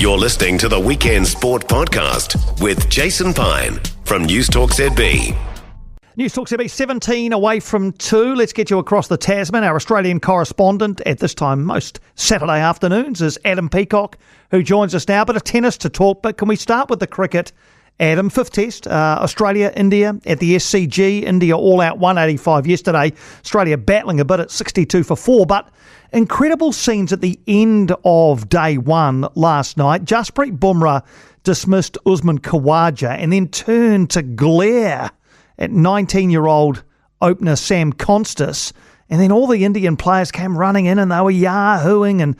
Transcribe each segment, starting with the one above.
You're listening to the Weekend Sport Podcast with Jason Pine from News Talk ZB. News Talk ZB 17 away from 2. Let's get you across the Tasman. Our Australian correspondent at this time most Saturday afternoons is Adam Peacock, who joins us now. Bit of tennis to talk, but can we start with the cricket? Adam, fifth test, Australia, India at the SCG. India all out 185 yesterday. Australia battling a bit at 62 for 4, but incredible scenes at the end of day one last night. Jasprit Bumrah dismissed Usman Khawaja and then turned to glare at 19-year-old opener Sam Constas. And then all the Indian players came running in and they were yahooing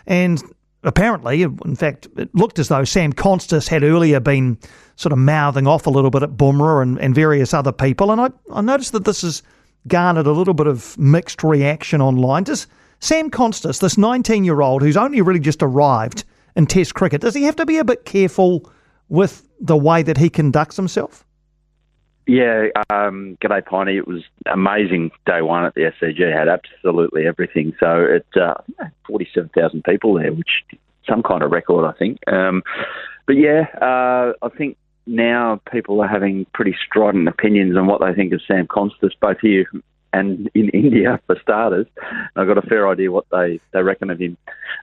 and apparently, in fact, it looked as though Sam Constas had earlier been sort of mouthing off a little bit at Bumrah and various other people. And I noticed that this has garnered a little bit of mixed reaction online. Does Sam Constas, this 19-year-old who's only really just arrived in Test cricket, does he have to be a bit careful with the way that he conducts himself? Yeah, g'day Piney. It was amazing day one at the SCG. Had absolutely everything. So it 47,000 people there, which is some kind of record, I think. But yeah, I think now people are having pretty strident opinions on what they think of Sam Constas, both here and in India, for starters. I've got a fair idea what they reckon of him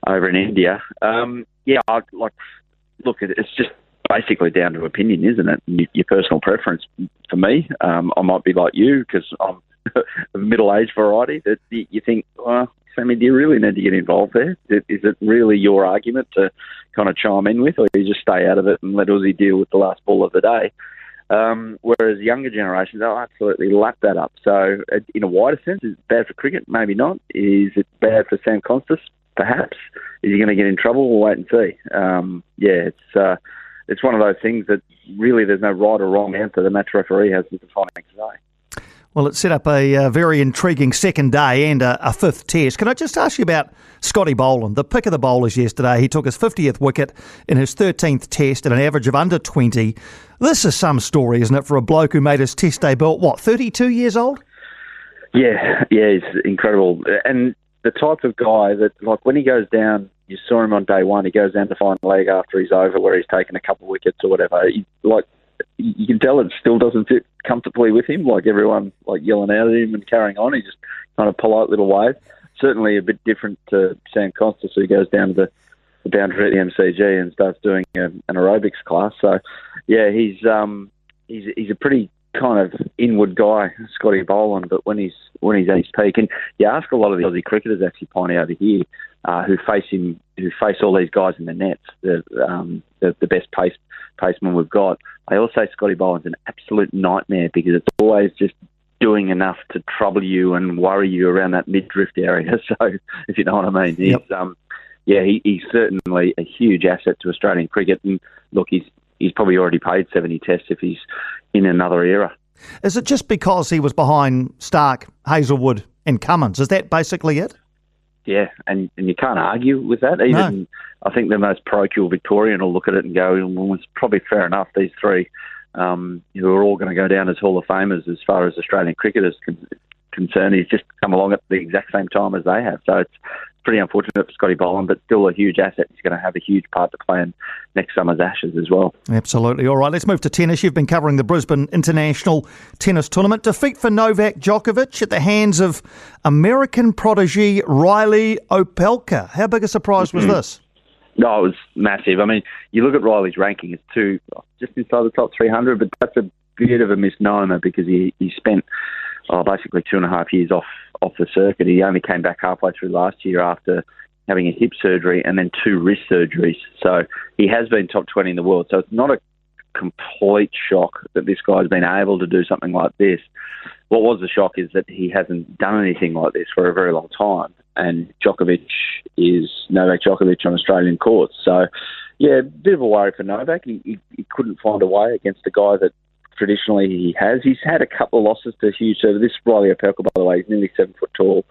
over in India. Look, it's just basically down to opinion, isn't it? Your personal preference. For me, I might be like you because I'm a middle-aged variety that you think, well, Sammy, do you really need to get involved there? Is it really your argument to kind of chime in with, or you just stay out of it and let Uzi deal with the last ball of the day? Whereas younger generations, they'll absolutely lap that up. So in a wider sense, is it bad for cricket? Maybe not. Is it bad for Sam Constas? Perhaps. Is he going to get in trouble? We'll wait and see. It's one of those things that really there's no right or wrong answer. The match referee has the defining today. Well, it set up a very intriguing second day and a fifth test. Can I just ask you about Scotty Boland, the pick of the bowlers yesterday? He took his 50th wicket in his 13th test at an average of under 20. This is some story, isn't it, for a bloke who made his test debut at, 32 years old? Yeah, he's incredible. And the type of guy that, like, when he goes down, you saw him on day one, he goes down to final leg after he's over where he's taken a couple of wickets or whatever. You can tell it still doesn't fit comfortably with him, like everyone yelling out at him and carrying on. He just kind of polite little wave. Certainly a bit different to Sam Constas, who goes down to the boundary at the MCG and starts doing an aerobics class. So, yeah, he's a pretty kind of inward guy, Scotty Boland, but when he's at his peak, and you ask a lot of the Aussie cricketers actually, Piney, over here, who face all these guys in the nets, the best paceman we've got. They all say Scotty Boland's an absolute nightmare because it's always just doing enough to trouble you and worry you around that mid-drift area. So, if you know what I mean, he's certainly a huge asset to Australian cricket. And look, he's probably already played 70 tests if he's in another era. Is it just because he was behind Stark, Hazelwood and Cummins? Is that basically it? Yeah, and you can't argue with that. Even I think the most parochial Victorian will look at it and go, well, it's probably fair enough, these three who are all going to go down as Hall of Famers as far as Australian cricket is concerned. He's just come along at the exact same time as they have. So it's pretty unfortunate for Scotty Boland, but still a huge asset. He's going to have a huge part to play in next summer's Ashes as well. Absolutely. All right, let's move to tennis. You've been covering the Brisbane International tennis tournament. Defeat for Novak Djokovic at the hands of American prodigy Reilly Opelka. How big a surprise was this? No, it was massive. I mean, you look at Reilly's ranking, it's just inside the top 300, but that's a bit of a misnomer because he spent basically 2.5 years off the circuit. He only came back halfway through last year after having a hip surgery and then 2 wrist surgeries. So he has been top 20 in the world. So it's not a complete shock that this guy's been able to do something like this. What was the shock is that he hasn't done anything like this for a very long time. And Djokovic is Novak Djokovic on Australian courts. So, yeah, a bit of a worry for Novak. He couldn't find a way against a guy that traditionally he has. He's had a couple of losses to huge servers. This Reilly Opelka, by the way, he's nearly 7 foot tall,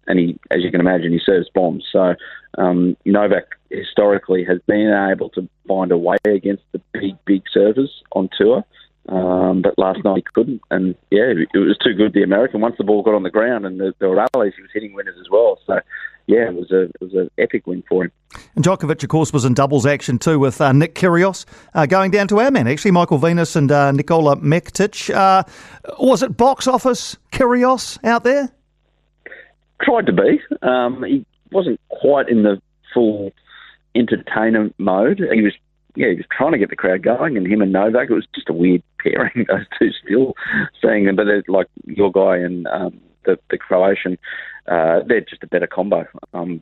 and he, as you can imagine, he serves bombs. So Novak historically has been able to find a way against the big servers on tour. But last night he couldn't, and yeah, it was too good, the American. Once the ball got on the ground and there were rallies, he was hitting winners as well. So yeah, it was an epic win for him. And Djokovic, of course, was in doubles action too with Nick Kyrgios, going down to our man, actually, Michael Venus and Nikola Mektic. Was it box office Kyrgios out there? Tried to be. He wasn't quite in the full entertainer mode. He was trying to get the crowd going, and him and Novak, it was just a weird pairing, those two still seeing them. But they're like your guy and the Croatian, they're just a better combo,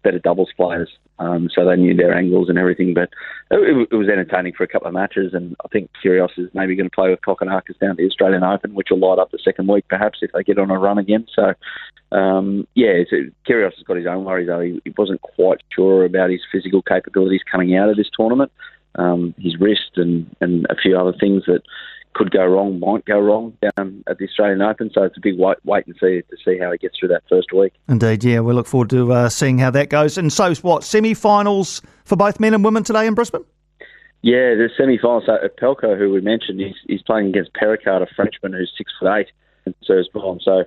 better doubles players. So they knew their angles and everything. But it was entertaining for a couple of matches, and I think Kyrgios is maybe going to play with Kokonakis down to the Australian Open, which will light up the second week perhaps if they get on a run again. So, Kyrgios has got his own worries, though. He wasn't quite sure about his physical capabilities coming out of this tournament. His wrist and a few other things that could go wrong, might go wrong down at the Australian Open. So it's a big wait and see to see how he gets through that first week. Indeed, yeah. We look forward to seeing how that goes. And so, what, semi-finals for both men and women today in Brisbane? Yeah, the semi-finals. So Opelka, who we mentioned, he's playing against Perricard, a Frenchman who's 6'8" and serves bomb. So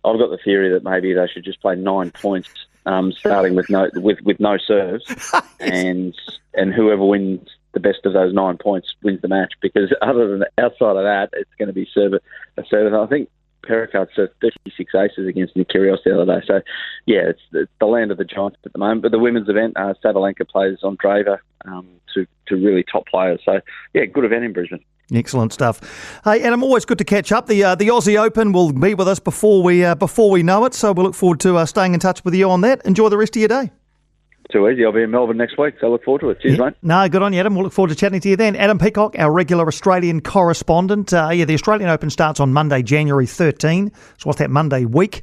I've got the theory that maybe they should just play 9 points, starting with no serves, and whoever wins the best of those 9 points wins the match, because outside of that, it's going to be a service. I think Perricard served 36 aces against Nick Kyrgios the other day. So, yeah, it's the land of the giants at the moment. But the women's event, Sabalenka plays Andreeva, to really top players. So, yeah, good event in Brisbane. Excellent stuff. Hey, Adam, always good to catch up. The Aussie Open will be with us before we know it, so we'll look forward to staying in touch with you on that. Enjoy the rest of your day. Too easy. I'll be in Melbourne next week, so I look forward to it. Cheers, mate. No, good on you, Adam. We'll look forward to chatting to you then. Adam Peacock, our regular Australian correspondent. The Australian Open starts on Monday, January 13. So what's that Monday week?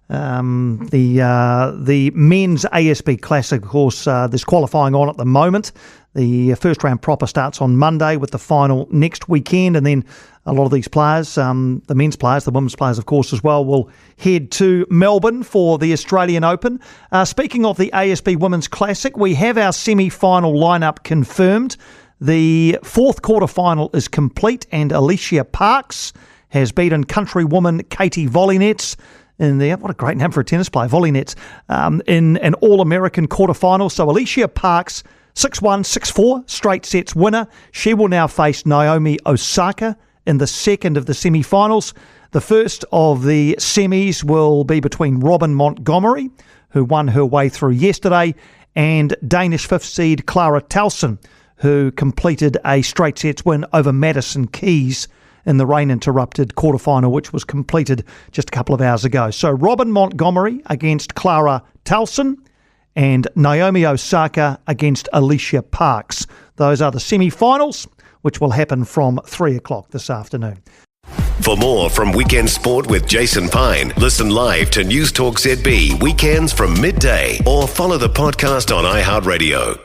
The men's ASB Classic, of course, there's qualifying on at the moment. The first round proper starts on Monday with the final next weekend, and then a lot of these players, the men's players, the women's players, of course, as well, will head to Melbourne for the Australian Open. Speaking of the ASB Women's Classic, we have our semi-final lineup confirmed. The fourth quarter-final is complete, and Alicia Parks has beaten countrywoman Katie Volynets what a great name for a tennis player, Volynets, in an All-American quarter-final. So Alicia Parks, 6-1, 6-4, straight sets winner. She will now face Naomi Osaka in the second of the semi-finals. The first of the semis will be between Robin Montgomery, who won her way through yesterday, and Danish fifth seed Clara Towson, who completed a straight sets win over Madison Keys in the rain-interrupted quarterfinal, which was completed just a couple of hours ago. So Robin Montgomery against Clara Towson and Naomi Osaka against Alicia Parks. Those are the semi-finals, which will happen from 3 o'clock this afternoon. For more from Weekend Sport with Jason Pine, listen live to News Talk ZB weekends from midday or follow the podcast on iHeartRadio.